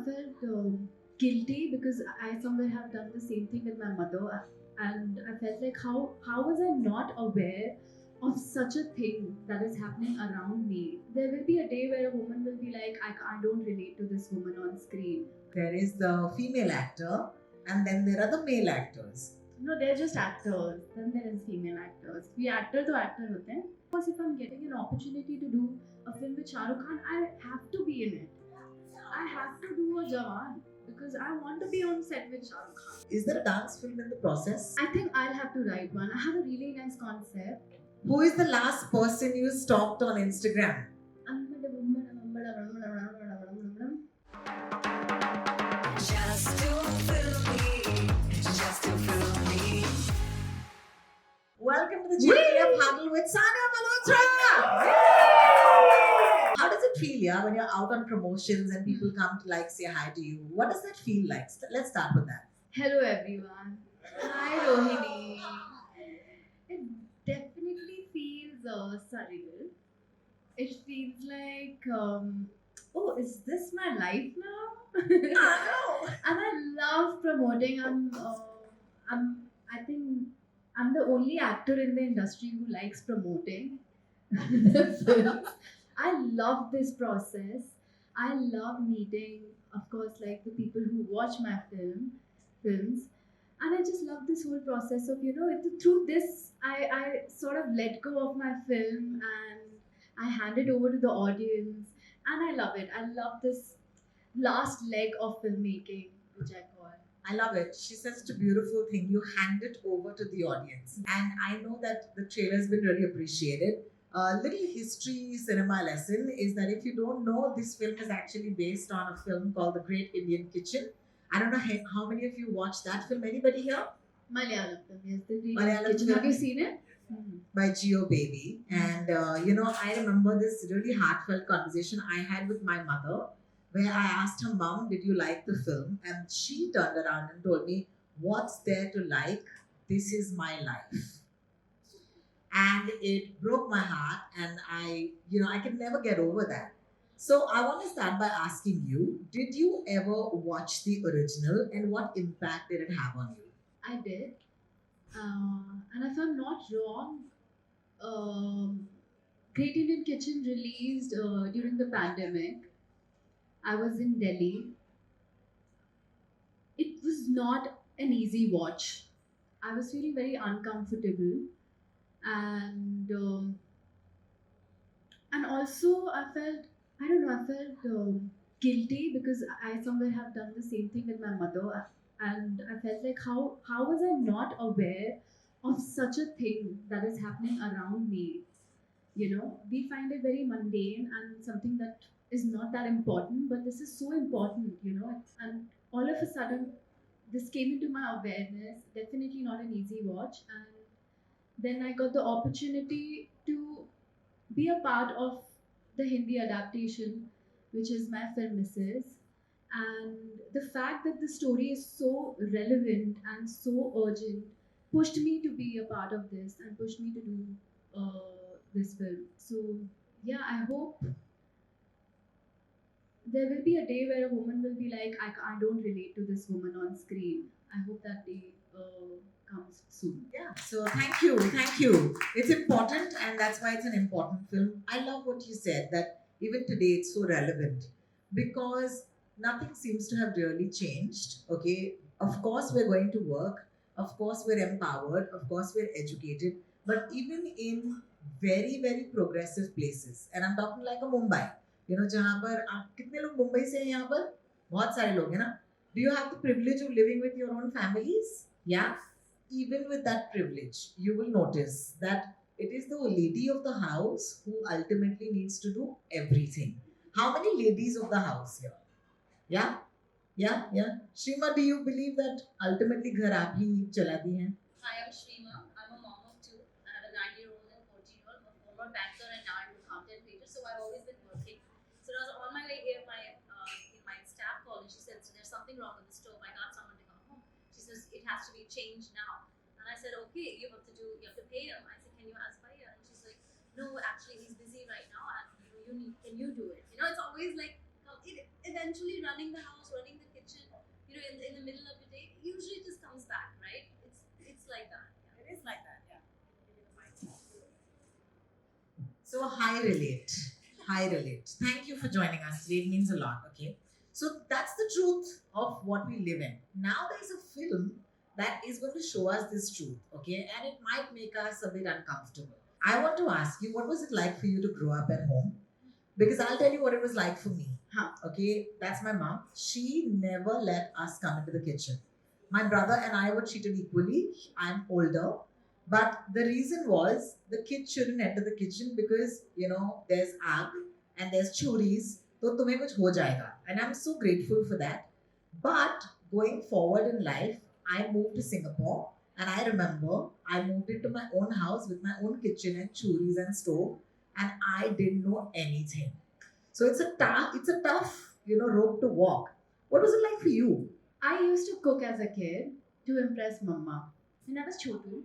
felt guilty because I somewhere have done the same thing with my mother, and I felt like how was I not aware of such a thing that is happening around me? There will be a day where a woman will be like, I don't relate to this woman on screen. There is the female actor, and then there are the male actors. No, they're just actors. Then there is female actors. We actor to actor होते हैं. Because if I'm getting an opportunity to do a film with Shah Rukh Khan, I have to be in it. I have to do a Jawan because I want to be on set with Shah Rukh Khan. Is there a dance film in the process? I think I'll have to write one. I have a really nice concept. Who is the last person you stalked on Instagram? Just too filmy, just too filmy. Welcome to the GTF Huddle with Sanya Malhotra! How does it feel, yeah, when you're out on promotions and people come to like say hi to you? What does that feel like? Let's start with that. Hello everyone. Hi Rohini. It definitely feels surreal. It feels like, oh, is this my life now? And I love promoting. I think I'm the only actor in the industry who likes promoting films. I love this process. I love meeting, of course, like the people who watch my films, and I just love this whole process of through this I sort of let go of my film and I hand it over to the audience, and I love it. I love this last leg of filmmaking, which I call. I love it. She says such a beautiful thing. You hand it over to the audience. And I know that the trailer's been really appreciated. A little history cinema lesson is that if you don't know, this film is actually based on a film called The Great Indian Kitchen. I don't know how many of you watched that film. Anybody here? Malayalam film, yes. The Great Malayalam Indian Kitchen. film. Have you seen it? By Geo Baby. And, I remember this really heartfelt conversation I had with my mother where I asked her, Mom, did you like the film? And she turned around and told me, what's there to like? This is my life. And it broke my heart, and I can never get over that. So I want to start by asking you, did you ever watch the original and what impact did it have on you? I did. And if I'm not wrong, Great Indian Kitchen released during the pandemic. I was in Delhi. It was not an easy watch. I was feeling very uncomfortable, and also I felt guilty because I somewhere have done the same thing with my mother, and I felt like how was I not aware of such a thing that is happening around me? We find it very mundane and something that is not that important, but this is so important, and all of a sudden this came into my awareness. Definitely not an easy watch, and then I got the opportunity to be a part of the Hindi adaptation, which is my film Mrs. And the fact that the story is so relevant and so urgent pushed me to be a part of this and pushed me to do this film. So, yeah, I hope there will be a day where a woman will be like, I don't relate to this woman on screen. I hope that day comes soon. Yeah, so thank you. It's important, and that's why it's an important film. I love what you said, that even today it's so relevant because nothing seems to have really changed. Okay, of course we're going to work, of course we're empowered, of course we're educated, but even in very, very progressive places, and I'm talking like a Mumbai, जहाँ पर आप कितने लोग मुंबई से हैं यहाँ पर बहुत सारे लोग हैं ना. Do you have the privilege of living with your own families? Yeah. Even with that privilege, you will notice that it is the lady of the house who ultimately needs to do everything. How many ladies of the house here? Yeah. Shrima, do you believe that ultimately घर आप ही चलाती हैं? Hi, I'm Shrima. I'm a mom of two. I have a 9-year-old and a 14-year-old. I'm a former banker and now I'm a content creator. So I've always been working. So I was on my way here, my staff called and she said, so there's something wrong with the stove. I got someone to come home. She says, it has to be changed now. And I said, okay, you have to pay him. I said, can you ask Bhaiya? And she's like, no, actually he's busy right now and can you do it? It's always like, eventually running the house, running the kitchen, in the middle of the day, usually it just comes back, right? It's like that. Yeah. It is like that. Yeah. So high relate. High relate. Thank you for joining us today. It means a lot. Okay. So that's the truth of what we live in. Now there's a film that is going to show us this truth. Okay. And it might make us a bit uncomfortable. I want to ask you, what was it like for you to grow up at home? Because I'll tell you what it was like for me. Okay. That's my mom. She never let us come into the kitchen. My brother and I were treated equally. I'm older. But the reason was the kids shouldn't enter the kitchen because, there's aag and there's churis. So tumhe kuch ho jayega. And I'm so grateful for that. But going forward in life, I moved to Singapore and I remember I moved into my own house with my own kitchen and churis and stove and I didn't know anything. So it's a tough, road to walk. What was it like for you? I used to cook as a kid to impress mama. When I was chotu,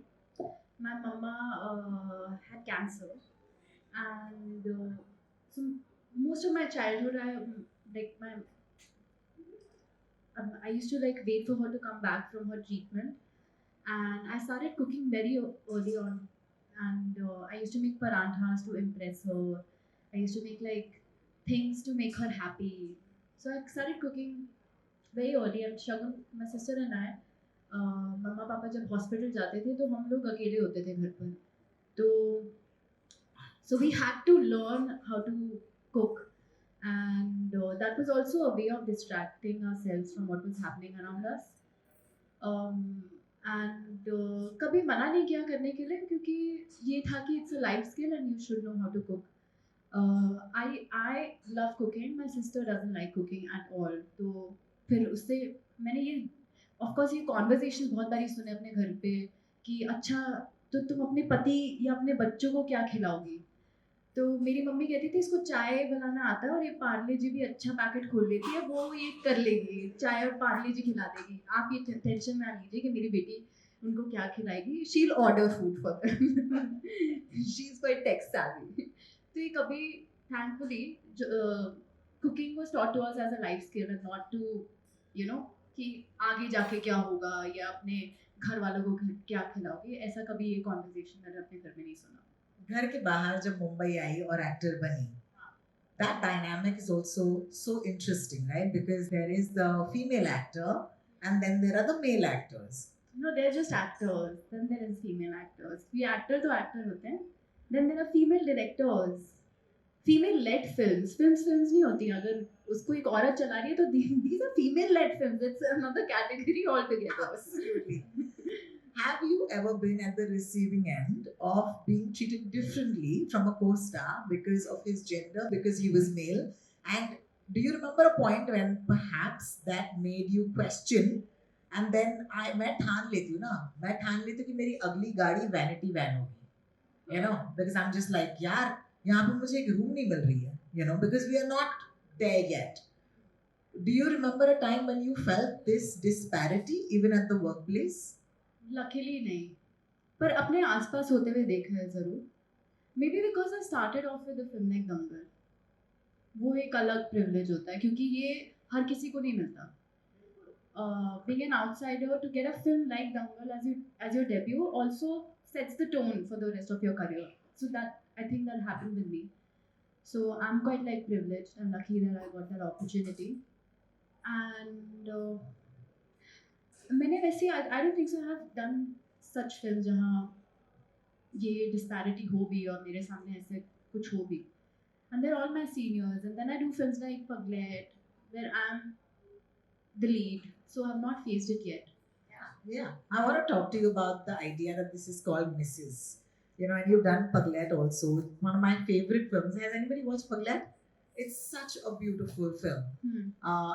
my mama had cancer, and so most of my childhood, I used to like wait for her to come back from her treatment, and I started cooking very early on, and I used to make paranthas to impress her. I used to make like things to make her happy. So I started cooking very early. And Shagun, my sister and I, मम्मा पापा जब hospital जाते थे तो हम लोग अकेले होते थे घर पर. तो so we had to learn how to cook, and that was also a way of distracting ourselves from what was happening around us. And कभी मना नहीं किया करने के लिए क्योंकि ये था कि it's a life skill and you should know how to cook. I love cooking. My sister doesn't like cooking at all. तो फिर उससे मैंने ये ऑफ कोर्स ये कॉन्वर्सेशंस बहुत बारी सुने अपने घर पे कि अच्छा तो तुम अपने पति या अपने बच्चों को क्या खिलाओगी. तो मेरी मम्मी कहती थी इसको चाय बनाना आता है और ये पार्ले जी भी अच्छा पैकेट खोल लेती है, वो ये कर लेगी, चाय और पार्ले जी खिला देगी, आप ये टेंशन ना लीजिए कि मेरी बेटी उनको क्या खिलाएगी. She will order food for them. She is quite tech savvy. तो ये कभी thankfully cooking was taught to us as a life skill and not to कि आगे जाके क्या होगा या अपने घर वालों को क्या खिलाओगे. ऐसा कभी ये कॉन्वर्सेशन मैंने अपने घर में नहीं सुना. घर के बाहर जब मुंबई आई और एक्टर बनी, that dynamic is also so interesting, right? Because there is the female actor and then there are the male actors. No, they're just actors. Then there is female actors. We actor to actor होते हैं. Then there are female directors. Female led films. Films नहीं होती. अगर उसको एक औरत चला रही है तो these are female led films. It's another category altogether. Absolutely. Have you ever been at the receiving end of being treated differently from a co-star because of his gender, because he was male? And do you remember a point when perhaps that made you question? And then मैं ठान लेती हूँ ना, मैं ठान लेती हूँ कि मेरी अगली गाड़ी vanity van होगी, because I'm just like यार यहाँ पे मुझे एक room नहीं मिल रही है, because we are not there yet. Do you remember a time when you felt this disparity even at the workplace? Luckily नहीं, पर अपने आसपास होते हुए देखा है ज़रूर. Maybe because I started off with a film like Dangal. वो एक अलग प्रिविलेज होता है क्योंकि ये हर किसी को नहीं मिलता. Being an outsider to get a film like Dangal as your debut also sets the tone for the rest of your career. So that I think that happened with me. So I'm quite like privileged and lucky that I got that opportunity. And मैंने वैसे I don't think so I have done such films जहाँ ये disparity हो भी और मेरे सामने ऐसे कुछ हो भी. And they're all my seniors. And then I do films like Paglet where I'm the lead. So I've not faced it yet. Yeah. I want to talk to you about the idea that this is called Mrs. And you've done Paglet also. One of my favorite films. Has anybody watched Paglet? It's such a beautiful film.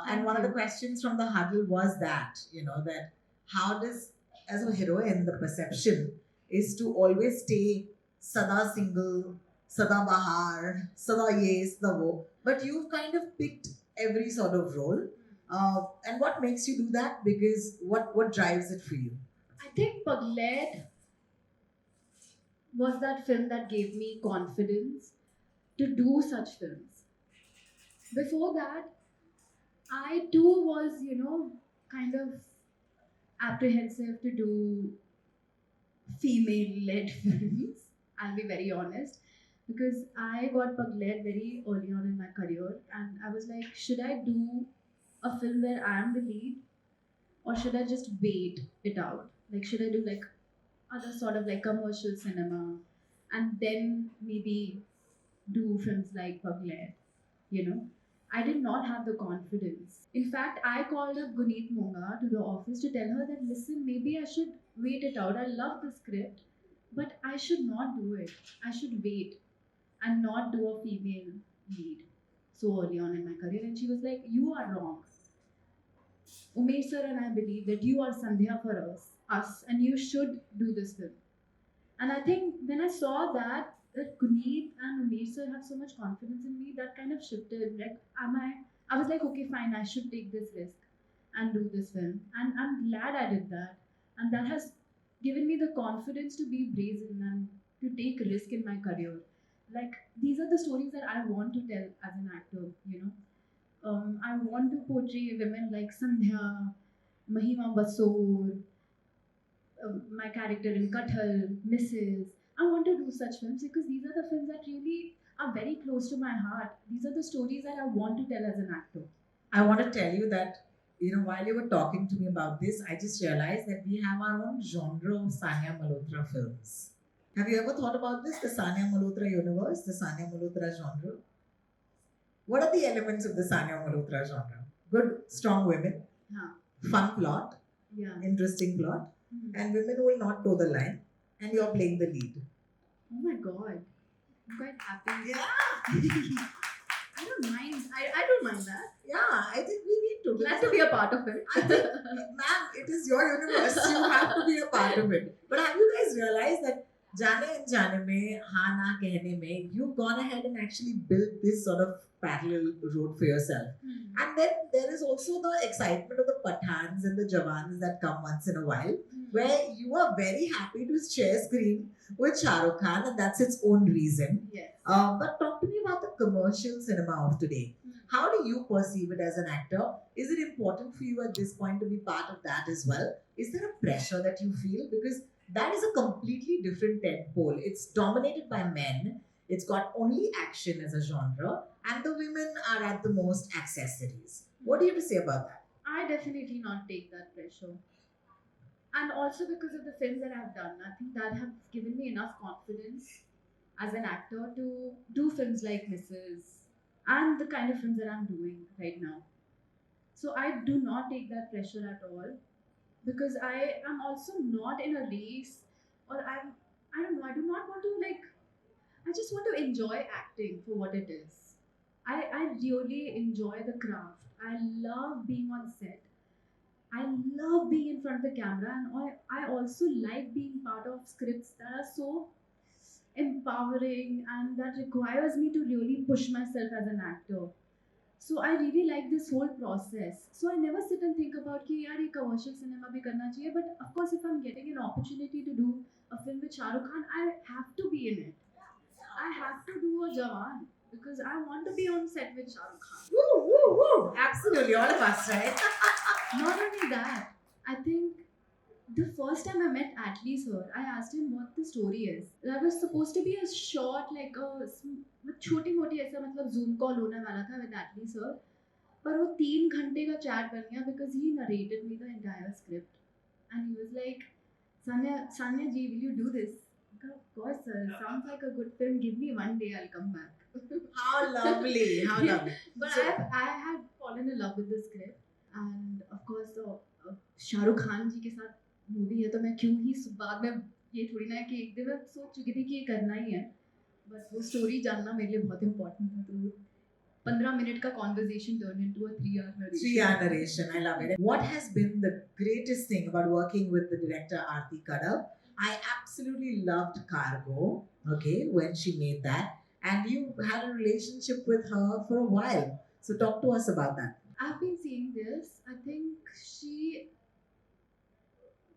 And one of the questions from the huddle was that, that how does, as a heroine, the perception is to always stay sada single, sada bahar, sada ye, sada wo. But you've kind of picked every sort of role. And what makes you do that? Because what drives it for you? I think Paglet was that film that gave me confidence to do such films. Before that, I too was, kind of apprehensive to do female-led films. I'll be very honest, because I got pug-led very early on in my career, and I was like, should I do a film where I am the lead, or should I just wait it out? Like, should I do like other sort of like commercial cinema, and then maybe do films like Pug-led? You know, I did not have the confidence. In fact, I called up Guneet Monga to the office to tell her that, listen, maybe I should wait it out. I love the script, but I should not do it. I should wait and not do a female lead so early on in my career. And she was like, you are wrong. Umesh sir and I believe that you are Sandhya for us, and you should do this film. And I think when I saw that Guneet and Umesh sir have so much confidence in me, that kind of shifted. Like, I was like, okay, fine, I should take this risk and do this film. And I'm glad I did that. And that has given me the confidence to be brazen and to take risk in my career. Like, these are the stories that I want to tell as an actor. I want to portray women like Sandhya, Mahima Basur, my character in Kathal, Mrs. I want to do such films because these are the films that really are very close to my heart. These are the stories that I want to tell as an actor. I want to tell you that, while you were talking to me about this, I just realized that we have our own genre of Sanya Malhotra films. Have you ever thought about this? The Sanya Malhotra universe, the Sanya Malhotra genre? What are the elements of the Sanya Malhotra genre? Good, strong women, fun plot, Yeah. interesting plot, Hmm. and women who will not toe the line, and you're playing the lead. Oh my god. I'm quite happy. Yeah, I don't mind. I don't mind that. yeah, I think we need to. Glad to be a part of it. I think, ma'am, it is your universe. You have to be a part of it. But have you guys realized that Jane and Jane mein, Ha Na Kehne mein, you've gone ahead and actually built this sort of parallel road for yourself. Hmm. And then there is also the excitement of the Pathans and the Jawans that come once in a while, where you are very happy to share screen with Shah Rukh Khan, and that's its own reason. Yes. But talk to me about the commercial cinema of today. How do you perceive it as an actor? Is it important for you at this point to be part of that as well? Is there a pressure that you feel? Because that is a completely different tent pole. It's dominated by men. It's got only action as a genre, and the women are at the most accessories. What do you have to say about that? I definitely not take that pressure. And also because of the films that I've done, I think that have given me enough confidence as an actor to do films like Mrs. and the kind of films that I'm doing right now. So I do not take that pressure at all, because I am also not in a race, or I don't know, I do not want to like, I just want to enjoy acting for what it is. I really enjoy the craft. I love being on set. I love being in front of the camera, and I also like being part of scripts that are so empowering and that requires me to really push myself as an actor. So I really like this whole process. So I never sit and think about कि यार ये commercial cinema भी करना चाहिए. But of course, if I'm getting an opportunity to do a film with Shah Rukh Khan, I have to be in it. I have to do a Jawan because I want to be on set with Shah Rukh Khan. Woo, woo, woo. Absolutely, all of us, right? Not only that, I think the first time I met Atlee sir, I asked him what the story is. That was supposed to be a short, like a छोटी मोटी ऐसा मतलब Zoom call होने वाला था with Atlee sir. पर वो 3 घंटे का chat बन गया because he narrated me the entire script. And he was like, Sanya ji, will you do this? I go, of course, sir. Sounds like a good film. Give me one day, I'll come back. How lovely, how lovely. But So- I had fallen in love with the script, and of course, Shahrukh Khan जी के साथ movie है तो मैं क्यों ही बाद में ये थोड़ी ना है कि एक दिन मैं सोच चुकी थी कि ये करना ही है, बट वो स्टोरी जानना मेरे लिए बहुत इंपॉर्टेंट था, तो 15 मिनट का conversation turn into a 3 hour narration. 3 hour narration. I love it. What has been the greatest thing about working with the director Aarti Kadab? I absolutely loved Cargo, okay, when she made that. And you had a relationship with her for a while. So talk to us about that. I've been seeing this. I think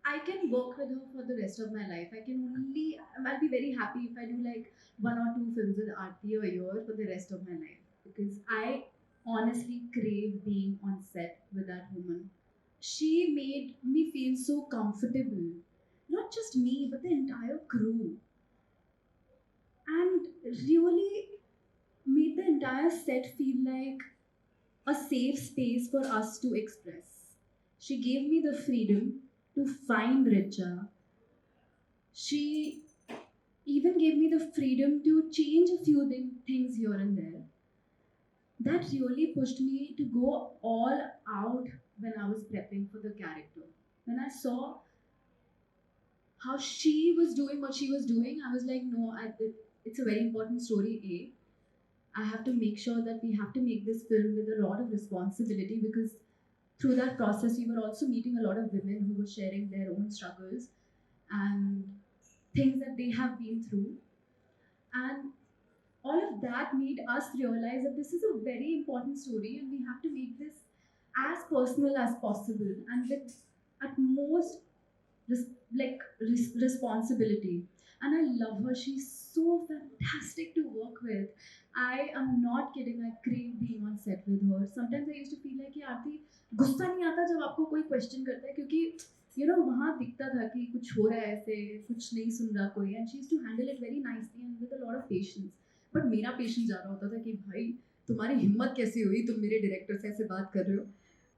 I can work with her for the rest of my life. I'll be very happy if I do like 1 or 2 films with Aarti a year for the rest of my life. Because I honestly crave being on set with that woman. She made me feel so comfortable. Not just me, but the entire crew. And really made the entire set feel like a safe space for us to express. She gave me the freedom to find Richa. She even gave me the freedom to change a few things here and there. That really pushed me to go all out when I was prepping for the character. When I saw how she was doing what she was doing, I was like, no, it's a very important story. I have to make sure that we have to make this film with a lot of responsibility, because through that process, we were also meeting a lot of women who were sharing their own struggles and things that they have been through. And all of that made us realize that this is a very important story and we have to make this as personal as possible and with at most res- responsibility. And I love her. She's so fantastic to work with. I am not kidding. I crave being on set with her. Sometimes I used to feel like कि आरती गुस्सा नहीं आता जब आपको कोई question करता है, क्योंकि वहाँ दिखता था कि कुछ हो रहा है ऐसे, कुछ नहीं सुन रहा कोई, and she used to handle it very nicely and with a lot of patience. But मेरा पेशेंस जा रहा होता था कि भाई तुम्हारी हिम्मत कैसे हुई, तुम मेरे डायरेक्टर से ऐसे बात कर रहे हो.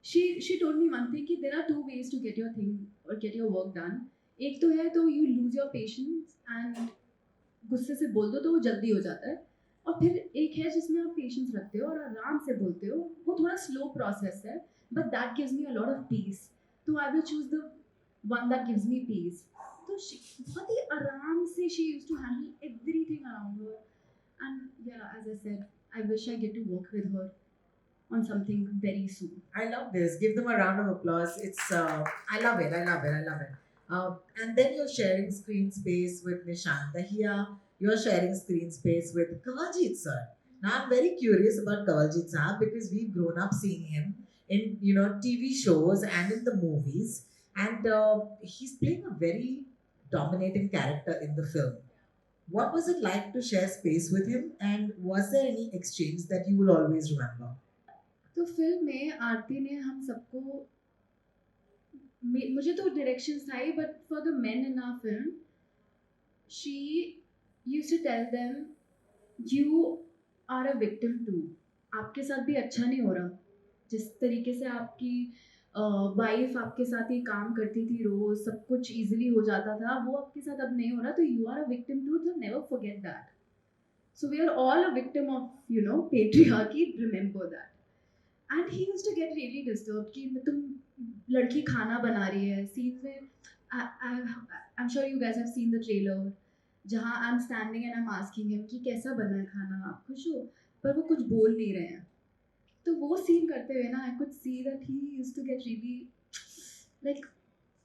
She told me one thing कि there are two ways to get your thing or get your work done. एक तो है तो you lose your patience and गुस्से से बोल दो तो वो जल्दी हो जाता है, और फिर एक है जिसमें आप पेशेंस रखते हो और आराम से बोलते हो, वो थोड़ा स्लो प्रोसेस है, but that gives me a lot of peace. तो I will choose the one that gives me peace. तो बहुत ही आराम से she used to handle everything around her. And या as I said, I wish I get to work with her on something very soon. I love this. Give them a round of applause. It's I love it. I love it. I love it. And then you're sharing screen space with Nishant. Here you're sharing screen space with Kawaljeet sir. Now I'm very curious about Kawaljeet sir because we've grown up seeing him in TV shows and in the movies, and he's playing a very dominating character in the film. What was it like to share space with him, and was there any exchange that you will always remember? तो film में आरती ने हम सबको, मुझे तो directions था ही, but for the men in our film she used to tell them you are a victim too. आपके साथ भी अच्छा नहीं हो रहा. जिस तरीके से आपकी वाइफ आपके साथ ही काम करती थी रोज, सब कुछ इजीली हो जाता था, वो आपके साथ अब नहीं हो रहा, तो you are a victim too. तो never forget that. So we are all a victim of patriarchy. Remember that. And he used to get really disturbed कि तुम लड़की खाना बना रही है सीन में. I am sure you guys have seen the trailer जहाँ I am standing and I am asking him कि कैसा बना है खाना, आप खुश हो, पर वो कुछ बोल नहीं रहे हैं. तो वो सीन करते हुए ना I could see that he used to get really like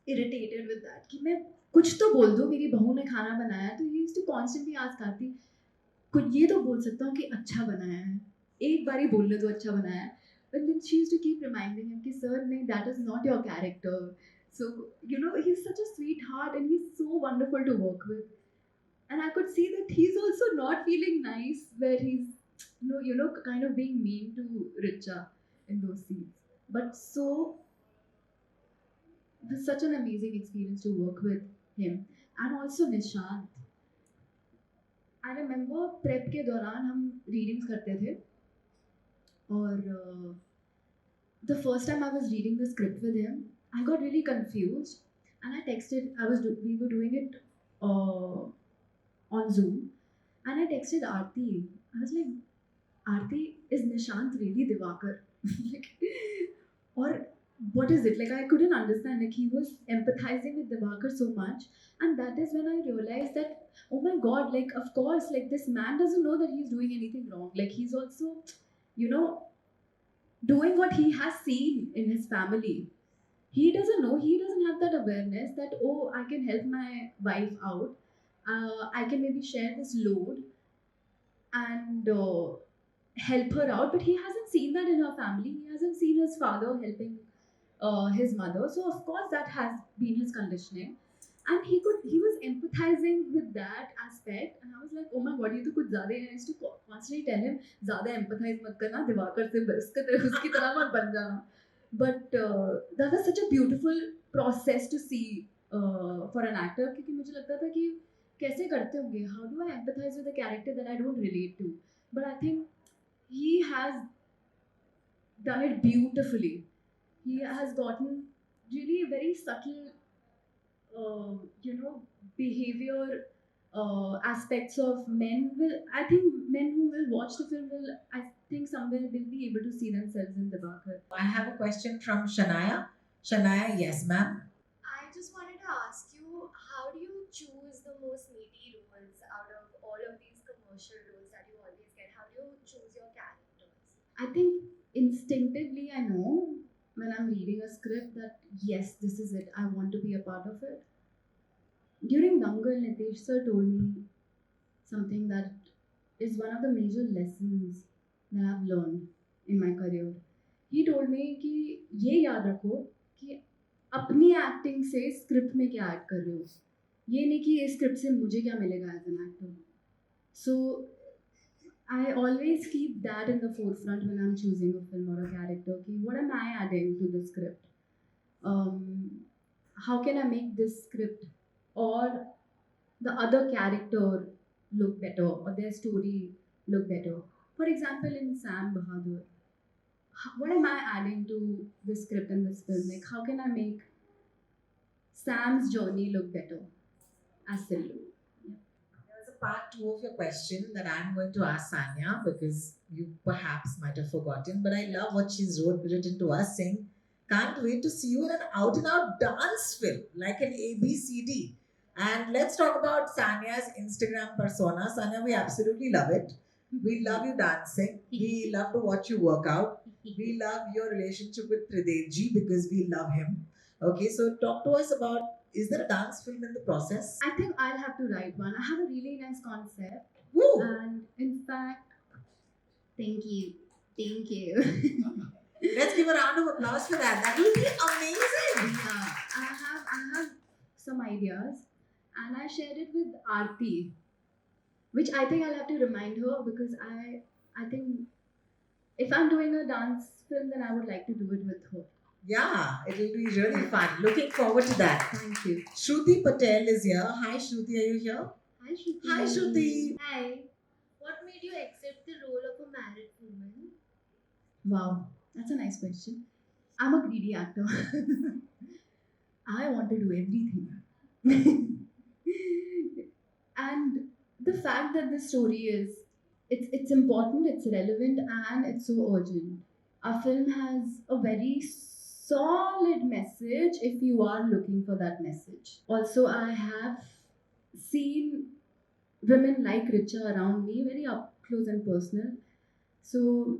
irritated with that कि मैं कुछ तो बोल दो, मेरी बहू ने खाना बनाया है. तो he used to constantly ask Aarti, कुछ ये तो बोल सकता हूँ कि अच्छा बनाया है, एक बार ही बोलने दो अच्छा बनाया है. But then she used to keep reminding him, sir, that is not your character. So, he's such a sweetheart and he's so wonderful to work with. And I could see that he's also not feeling nice where he's, kind of being mean to Richa in those scenes. But so, it was such an amazing experience to work with him. And also Nishant. I remember prep के दौरान हम readings करते थे, और the first time I was reading the script with him, I got really confused, and I texted. We were doing it on Zoom, and I texted Aarti. I was like, Aarti, is Nishant really Divakar? Like, or what is it? Like, I couldn't understand. Like, he was empathizing with Divakar so much, and that is when I realized that, oh my God, like, of course, like, this man doesn't know that he's doing anything wrong. Like, he's also, doing what he has seen in his family. He doesn't know, he doesn't have that awareness that, oh, I can help my wife out. I can maybe share this load and help her out. But he hasn't seen that in her family. He hasn't seen his father helping his mother. So, of course, that has been his conditioning. and he was empathizing with that aspect, and I was like, oh my god, ये तो कुछ ज़्यादा है. I used to constantly tell him, ज़्यादा empathize मत करना, दिवाकर से उसकी तरह मत बन जाना. But that was such a beautiful process to see for an actor, क्योंकि मुझे लगता था कि कैसे करते होंगे, how do I empathize with a character that I don't relate to. But I think he has done it beautifully. He has gotten really very subtle, you know, behavior aspects of men. Will I think men who will watch the film will, I think somewhere will be able to see themselves in Dibakar. I have a question from Shania. Shania, yes, ma'am. I just wanted to ask you, how do you choose the most meaty roles out of all of these commercial roles that you always get? How do you choose your characters? I think instinctively I know when I'm reading a script that yes, this is it. I want to be a part of it. During Dangal, Nitesh sir told me something that is one of the major lessons that I've learned in my career. He told me कि ये याद रखो कि अपनी acting से script में क्या add कर रहे हो, ये नहीं कि ये स्क्रिप्ट से मुझे क्या मिलेगा as an actor. So I always keep that in the forefront when I'm choosing a film or a character. Ki what am I adding to the script? How can I make this script or the other character look better or their story look better? For example, in Sam Bahadur, what am I adding to the script in this film? Like, how can I make Sam's journey look better as Sillu? There's a part two of your question that I'm going to ask Sanya because you perhaps might have forgotten, but I love what she's written to us saying, can't wait to see you in an out and out dance film like an ABCD. And let's talk about Sanya's Instagram persona. Sanya, we absolutely love it. We love you dancing. We love to watch you work out. We love your relationship with Tridevji because we love him. Okay, so talk to us about, is there a dance film in the process? I think I'll have to write one. I have a really nice concept. Woo! And in fact, thank you. Thank you. Let's give a round of applause for that. That will be amazing. I have some ideas, and I shared it with Aarti, which I think I'll have to remind her because I think if I'm doing a dance film, then I would like to do it with her. Yeah, it will be really fun. Looking forward to that. Thank you. Shruti Patel is here. Hi, Shruti, are you here? Hi, Shruti. Hi, Shruti. Hi. What made you accept the role of a married woman? Wow, that's a nice question. I'm a greedy actor. I want to do everything. And the fact that this story is it's important, it's relevant, and it's so urgent. Our film has a very solid message if you are looking for that message. Also, I have seen women like Richa around me very up close and personal. So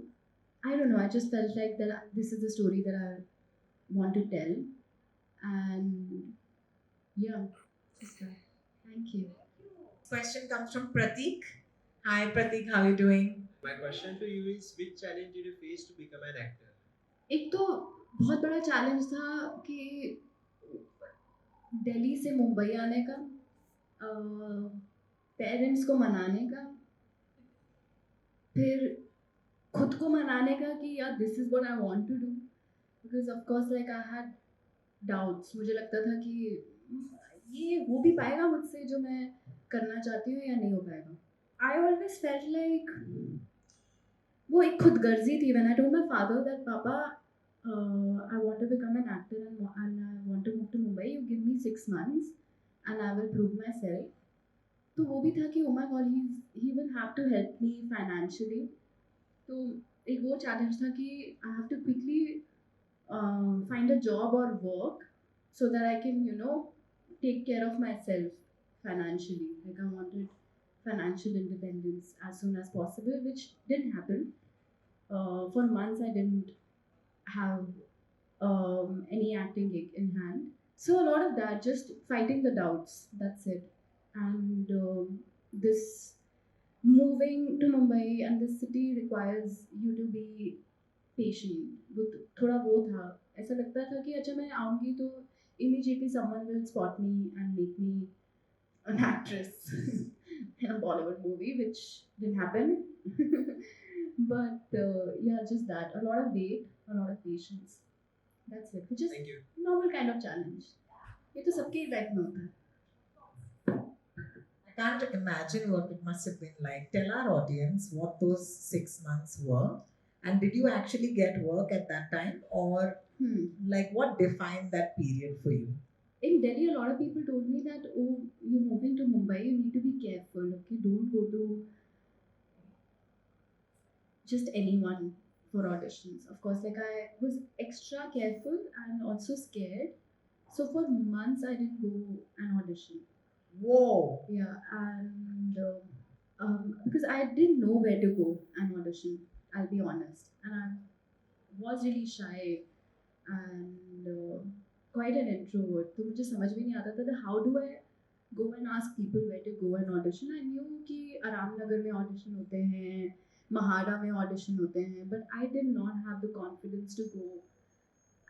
I don't know, I just felt like that this is the story that I want to tell. And yeah, just that. Thank you. Question comes from Pratik. Hi, Pratik, how are you doing? My question to you is, which challenge did you face to become an actor? एक तो बहुत बड़ा challenge था कि दिल्ली से मुंबई आने का, parents को मनाने का, फिर खुद को मनाने का कि यार this is what I want to do, because of course like I had doubts. मुझे लगता था कि ये हो भी पाएगा मुझसे जो मैं करना चाहती हूँ या नहीं हो पाएगा. आई ऑलवेज फेल्ट लाइक वो एक खुद गर्जी थी. When I told my father that पापा I want to become an actor and I want to move to Mumbai, you give me 6 months and I will prove myself. तो वो भी था कि oh my god, he will have to help me financially. तो एक वो challenge था कि I have to quickly find a job or work so that I can, you know, take care of myself financially. Like I wanted financial independence as soon as possible, which didn't happen. For months I didn't have any acting gig in hand. So a lot of that, just fighting the doubts, that's it. And this moving to Mumbai and this city requires you to be patient. वो थोड़ा वो था, ऐसा लगता था कि अच्छा मैं आऊँगी तो immediately someone will spot me and make me an actress in a Bollywood movie, which didn't happen. But yeah, just that. A lot of weight, a lot of patience. That's it. Which is Thank you. normal kind of challenge. ये तो सबके life में होता है. I can't imagine what it must have been like. Tell our audience what those 6 months were. And did you actually get work at that time? Or like what defined that period for you? In Delhi, a lot of people told me that, oh, you're moving to Mumbai, you need to be careful. Okay, don't go to just anyone for auditions. Of course, like I was extra careful and also scared. So for months, I didn't go and audition. Whoa. Yeah, and because I didn't know where to go and audition, I'll be honest, and I was really shy and quite an introvert. तो मुझे समझ में नहीं आता था that how do I go and ask people where to go and audition. I knew कि आराम नगर में audition होते हैं, महाड़ा में audition होते हैं, but I did not have the confidence to go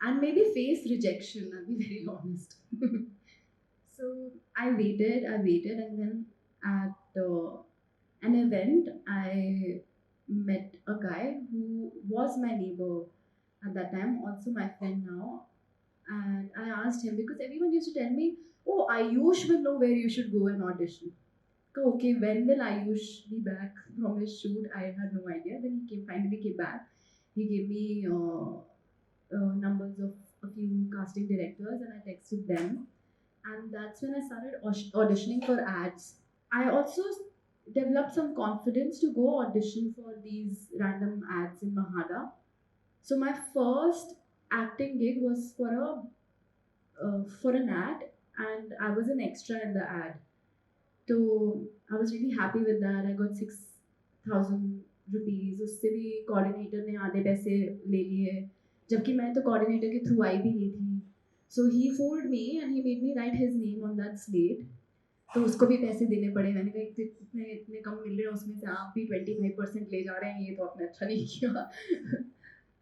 and maybe face rejection. I'll be very honest. So I waited, and then at an event, I met a guy who was my neighbor at that time, also my friend now. And I asked him because everyone used to tell me, "Oh, Ayush will know where you should go and audition." So, okay, when will Ayush be back from his shoot? I had no idea. Then he finally came back. He gave me numbers of a few casting directors, and I texted them, and that's when I started auditioning for ads. I also developed some confidence to go audition for these random ads in Mahada. So my first acting gig was for an ad, and I was an extra in the ad. So I was really happy with that. I got 6,000 rupees. उससे भी coordinator ने आधे पैसे ले लिए, जबकि मैं तो coordinator के through आई भी नहीं थी. So he fooled me and he made me write his name on that slate. तो उसको भी पैसे देने पड़े. मैंने कहा इतने इतने कम मिल रहे हैं, उसमें से आप भी 25% ले जा रहे हैं, ये तो आपने अच्छा नहीं किया.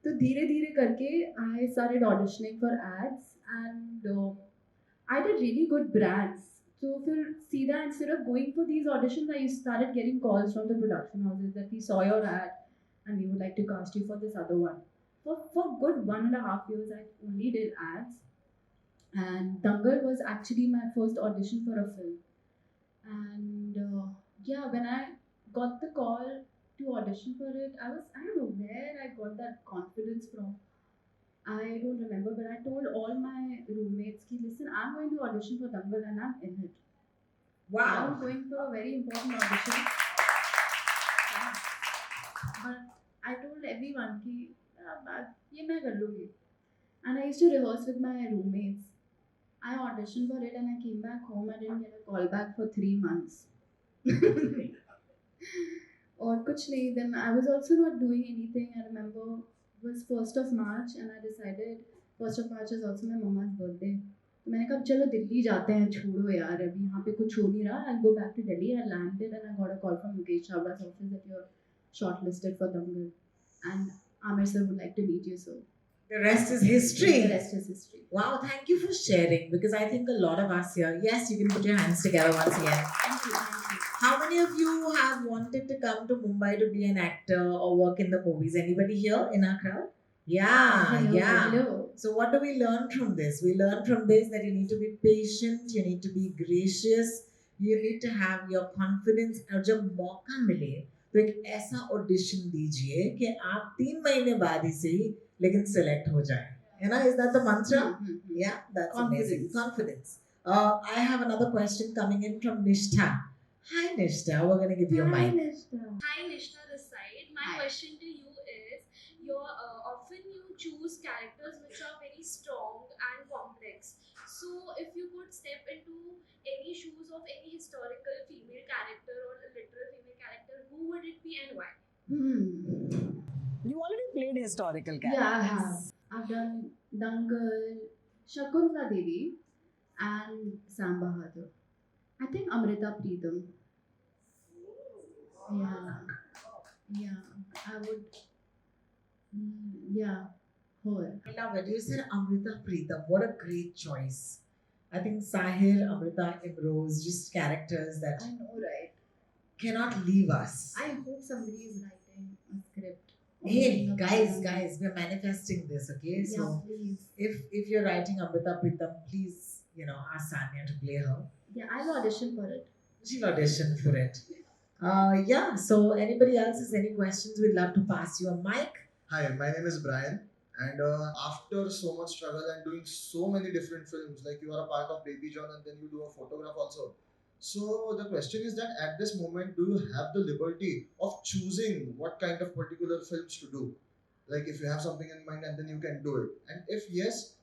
तो धीरे धीरे करके I started auditioning for ads and I did really good brands. So फिर सीधा instead of going for these auditions, I started getting calls from the production houses that we saw your ad and we would like to cast you for this other one. For good 1.5 years, I only did ads. And Dangal was actually my first audition for a film. And yeah, when I got the call to audition for it, I don't know where I got that confidence from. I don't remember, but I told all my roommates, ki, listen, I'm going to audition for Dangal and I'm in it. I'm Wow. going for a very important audition. But I told everyone, ki, ye main kar lungi. And I used to rehearse with my roommates. I auditioned for it and I came back home. I didn't get a call back for 3 months. Or kuch nahi. Then I was also not doing anything. I remember it was 1st of March and I decided 1st of March is also my mama's birthday. तो मैंने कहा चलो दिल्ली जाते हैं, छोड़ो यार अभी यहाँ पे कुछ हो नहीं रहा. I'll go back to Delhi. I landed and I got a call from Mukesh Chawla's office that you're shortlisted for Dangal and Amir sir would like to meet you. So The rest is history. the rest is history. Wow, thank you for sharing because I think a lot of us here, yes, you can put your hands together once again. Thank you, thank you. How many of you have wanted to come to Mumbai to be an actor or work in the movies? Anybody here in our crowd? Yeah, Hello, yeah. hello. So what do we learn from this? We learn from this that you need to be patient, you need to be gracious, you need to have your confidence. और जब मौका मिले तो एक ऐसा audition दीजिए कि आप 3 महीने बाद ही से ही लेकिन select हो जाए. You know, is that the mantra? Yeah, that's amazing. Confidence. I have another question coming in from Nishtha. Hi Nishtha, we're going to give you a Hi, mic. Nishta. Hi Nishta this side. My Hi. question to you is often you choose characters which are very strong and complex. So if you could step into any shoes of any historical female character or a literal female character, who would it be and why? You already played historical characters. Yeah, I have. I've done Dangal, Shakuntala Devi, and Sam Bahadur. I think Amrita Preetham. Yeah, yeah. I would. Yeah. her. I love it. You said Amrita Preetham. What a great choice. I think Sahir, Amrita, Imrose, just characters that I know, right? cannot leave us. I hope somebody is writing a script. or Hey, making a guys, program. we're manifesting this, okay? Yeah, So please. if you're writing Amrita Preetham, please, ask Sanya to play her. Yeah, I'll audition for it. She'll audition for it. Yeah, so anybody else has any questions, we'd love to pass you a mic. Hi, my name is Brian, and after so much struggle and doing so many different films, like you are a part of Baby John and then you do a photograph also. So the question is that at this moment, do you have the liberty of choosing what kind of particular films to do? Like if you have something in mind and then you can do it. And if yes,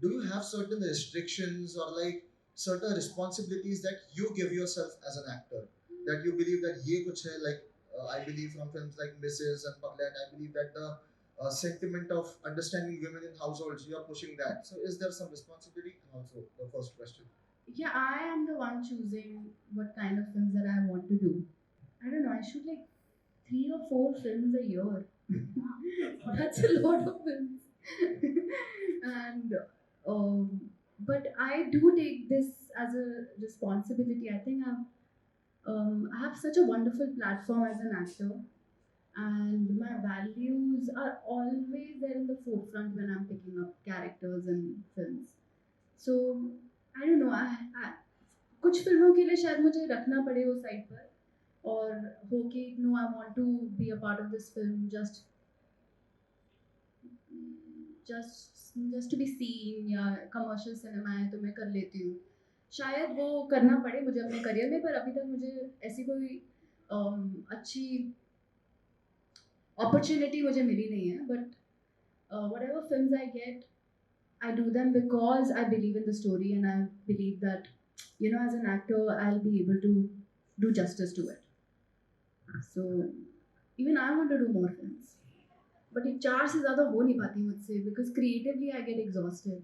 do you have certain restrictions or like certain responsibilities that you give yourself as an actor? That you believe that ye kuch hai, like I believe from films like Mrs. and Paklat, I believe that the sentiment of understanding women in households, you are pushing that. So is there some responsibility? And also the first question. Yeah, I am the one choosing what kind of films that I want to do. I don't know, I shoot like 3 or 4 films a year. That's a lot of films. and but I do take this as a responsibility. I think I have such a wonderful platform as an actor, and my values are always there in the forefront when I'm picking up characters in films. So I don't know. I कुछ फिल्मों के लिए शायद मुझे रखना पड़े वो side पर और हो कि no I want to be a part of this film just to be seen या commercial cinema है तो मैं कर लेती हूँ शायद वो करना पड़े मुझे अपने करियर में पर अभी तक मुझे ऐसी कोई अच्छी opportunity मुझे मिली नहीं है but whatever films I get I do them because I believe in the story and I believe that as an actor I'll be able to do justice to it. So even I want to do more films but ये 4 से ज़्यादा हो नहीं पाती मुझसे because creatively I get exhausted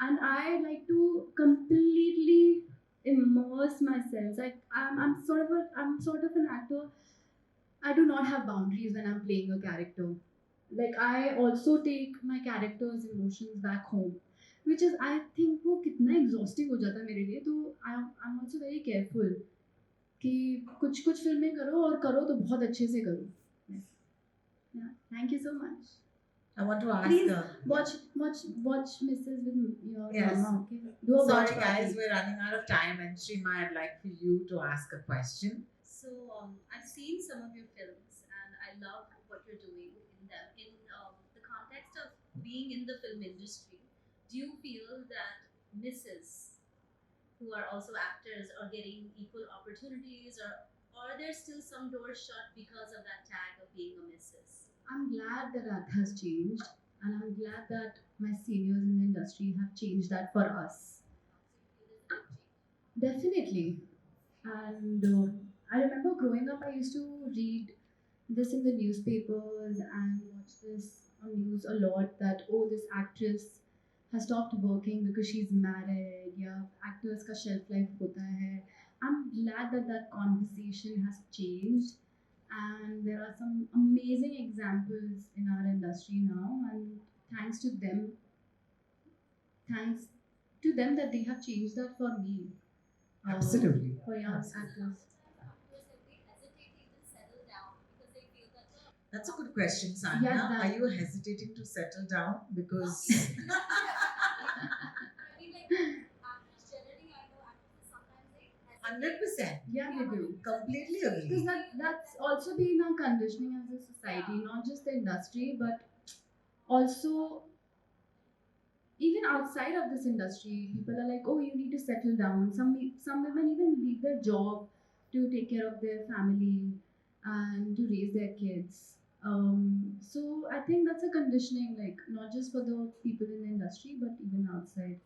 and I like to completely immerse myself. Like I'm sort of an actor. I do not have boundaries when I'm playing a character. Like I also take my character's emotions back home, which is I think वो कितना exhausting हो जाता है मेरे लिए तो I'm also very careful कि कुछ फिल्में करो और करो तो बहुत अच्छे से करो. Yes. Yeah. Thank you so much. I want to ask Please watch Mrs. with your Yes. mama. Okay. Do a watch Sorry party. guys, we're running out of time and Shima, I'd like for you to ask a question. So I've seen some of your films and I love what you're doing in them. In the context of being in the film industry, do you feel that misses who are also actors are getting equal opportunities or are there still some doors shut because of that tag of being a missus? I'm glad that has changed, and I'm glad that my seniors in the industry have changed that for us. Definitely. And I remember growing up, I used to read this in the newspapers and watch this on news a lot that, oh, this actress has stopped working because she's married, yeah, actors ka shelf life hota hai. I'm glad that that conversation has changed and there are some amazing examples in our industry now and thanks to them that they have changed that for me. Absolutely. For young Absolutely. actors. That's a good question, Sanya. Yeah, that- Are you hesitating to settle down? Because I mean, like, actors generally, I know actors sometimes they hesitate. 100%. Yeah, they do. Completely Because agree. that's also been our conditioning as a society, not just the industry, but also even outside of this industry, people are like, oh, you need to settle down. Some women even leave their job to take care of their family and to raise their kids. So I think that's a conditioning, like not just for the people in the industry, but even outside.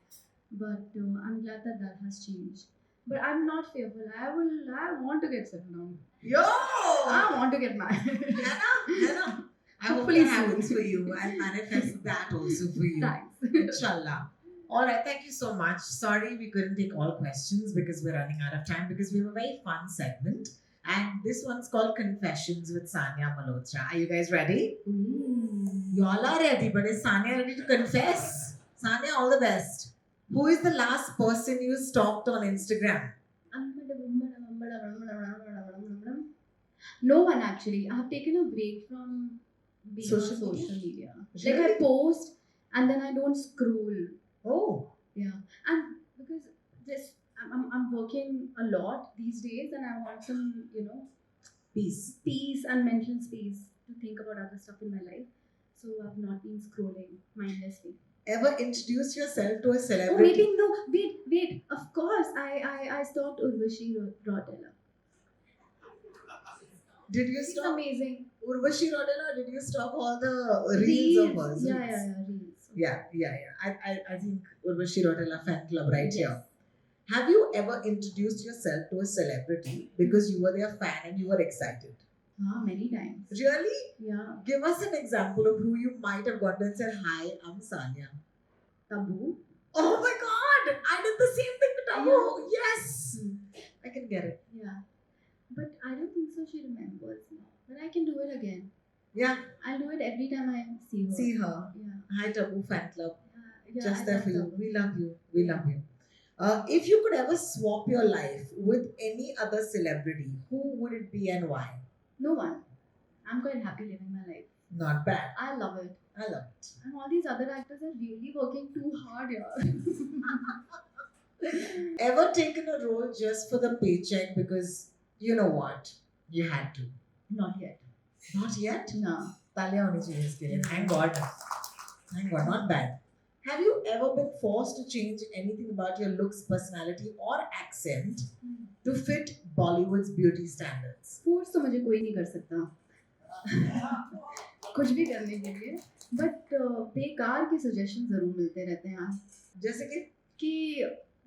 But I'm glad that that has changed. But I'm not fearful. I want to get settled down. Yo! I want to get married. Hannah, I hope Hopefully that happens soon. for you. I'll manifest that also for you. Thanks. Inshallah. All right, thank you so much. Sorry we couldn't take all questions because we're running out of time because we have a very fun segment. And this one's called Confessions with Sanya Malhotra. Are you guys ready? Ooh. Y'all are ready, but is Sanya ready to confess? Sanya, all the best. Who is the last person you stalked on Instagram? No one actually. I have taken a break from being on Social social media? media. Like I post and then I don't scroll. Oh, Yeah, and because this, I'm working a lot these days, and I want some, peace and mental space to think about other stuff in my life. So I've not been scrolling mindlessly. ever introduce yourself to a Oh, celebrity? maybe no. Wait. Of course, I stalked Urvashi Rotella. Did you She's stalk amazing. Urvashi Rodela? Did you stalk all the reels of hers? Yeah, Reels. reels. Yeah. I think Urvashi Rodela fan club right Yes. here. Have you ever introduced yourself to a celebrity because you were their fan and you were excited? Many times. Really? Yeah. Give us an example of who you might have gone to and said, "Hi, I'm Sanya." Tabu. Oh my god! I did the same thing to Tabu. Yes! I can get it. Yeah. But I don't think so she remembers me. But I can do it again. Yeah. I'll do it every time I see her. See her. Yeah. Hi, Tabu fan club. Yeah, Just I there love for you. Tabu. We love you. We love you. If you could ever swap your life with any other celebrity, who would it be and why? No one. I'm quite happy living my life. Not bad. I love it. I love it. And all these other actors are really working too hard here. Ever taken a role just for the paycheck because you know what? You had to. Not yet. Not yet? No. Talia honi chahiye iske liye. Thank God. Thank God. Not bad. Have you ever been forced to change anything about your looks, personality, or accent to fit Bollywood's beauty standards? Force तो मुझे कोई नहीं कर सकता कुछ भी करने के लिए बट बेकार के सजेशन जरूर मिलते रहते हैं जैसे कि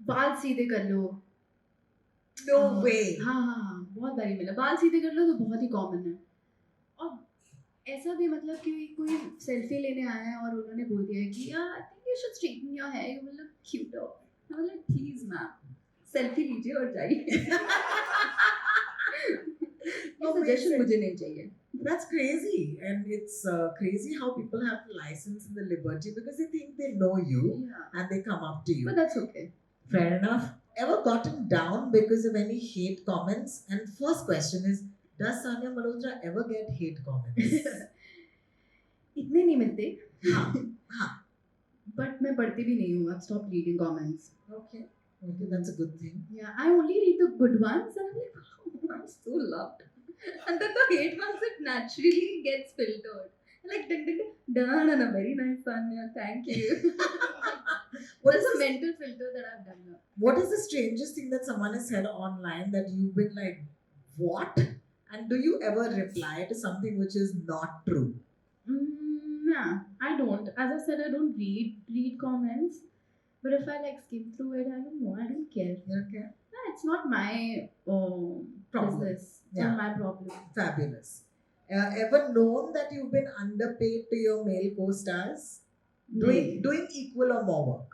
बाल सीधे कर लो No way. हाँ बहुत बारी मिला बाल सीधे कर लो तो बहुत ही कॉमन है और ऐसा भी मतलब कि कोई सेल्फी लेने आया है और उन्होंने बोल दिया है कि यार I think you should straighten your hair you will look cuter मैं बोला प्लीज मैम सेल्फी लीजिए और जाइए ये सजेशन मुझे नहीं चाहिए. That's crazy, and it's crazy how people have the license and the liberty because they think they know you and they come up to you. But that's okay. Fair enough. Ever gotten down because of any hate comments? And first question is, does Sanya Malhotra ever get hate comments? इतने नहीं मिलते. हाँ. But मैं पढ़ती भी नहीं हूँ. I've stopped reading comments. Okay, that's a good thing. Yeah, I only read the good ones and I'm like, oh, I'm so loved. And then the hate ones, it naturally gets filtered. Like, dun, very nice, Sanya, thank you. That's a mental filter that I've done now. What is the strangest thing that someone has said online that you've been like, what? And do you ever reply to something which is not true? Nah, I don't. As I said, I don't read comments. But if I like skim through it, I don't know. I don't care. You don't care? Nah, it's not my business. It's not my problem. Fabulous. Ever known that you've been underpaid to your male co-stars? Doing equal or more work?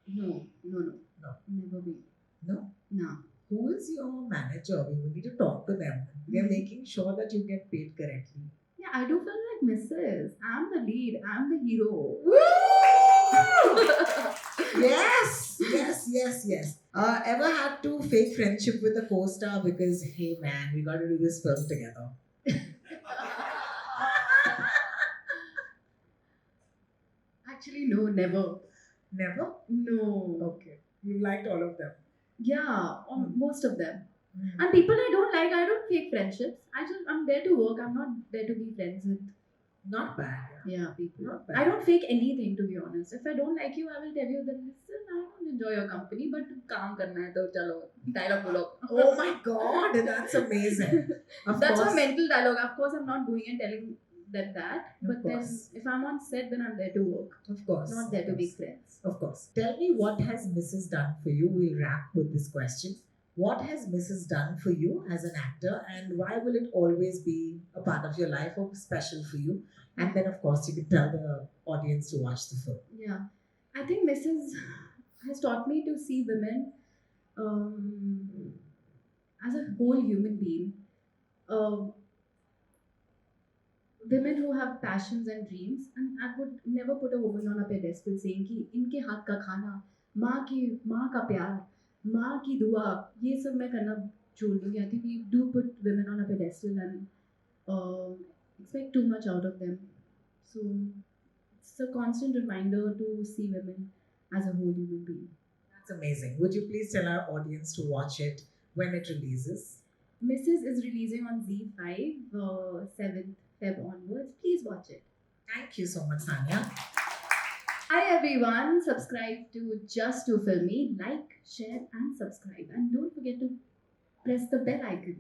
No. Never been. No? No. Who is your manager? We need to talk to them. We are making sure that you get paid correctly. Yeah, I do feel like Mrs. I'm the lead. I'm the hero. Woo! Yes. Ever had to fake friendship with a co-star because, hey man, we got to do this film together? Actually, no, never. Never? No. Okay. You liked all of them? Yeah, most of them. And people I don't like, I don't fake friendships. I'm there to work. I'm not there to be friends with. Not bad. Yeah, people. Not bad. I don't fake anything, to be honest. If I don't like you, I will tell you that listen, I don't enjoy your company, but काम करना है तो चलो dialogue बोलो. Oh my god, that's amazing. That's my mental dialogue. Of course, I'm not going and telling them that. But then, course. if I'm on set, then I'm there to work. Of course. Not there to be friends. Of course. Tell me, what has Mrs. done for you? We'll wrap with this question. What has Mrs. done for you as an actor, and why will it always be a part of your life or special for you? And then, of course, you can tell the audience to watch the film. Yeah, I think Mrs. has taught me to see women as a whole human being. women who have passions and dreams, and I would never put a woman on a pedestal saying कि इनके हाथ का खाना, माँ का प्यार, माँ की दुआ, ये सब मैं करना छोड़ दूँगी. I think we do put women on a pedestal and expect too much out of them. So it's a constant reminder to see women as a whole human being. That's amazing. Would you please tell our audience to watch it when it releases? Mrs. is releasing on Z5 7th Feb onwards. Please watch it. Thank you so much, Sanya. Hi everyone, subscribe to Just Too Filmy, like, share and subscribe, and don't forget to press the bell icon.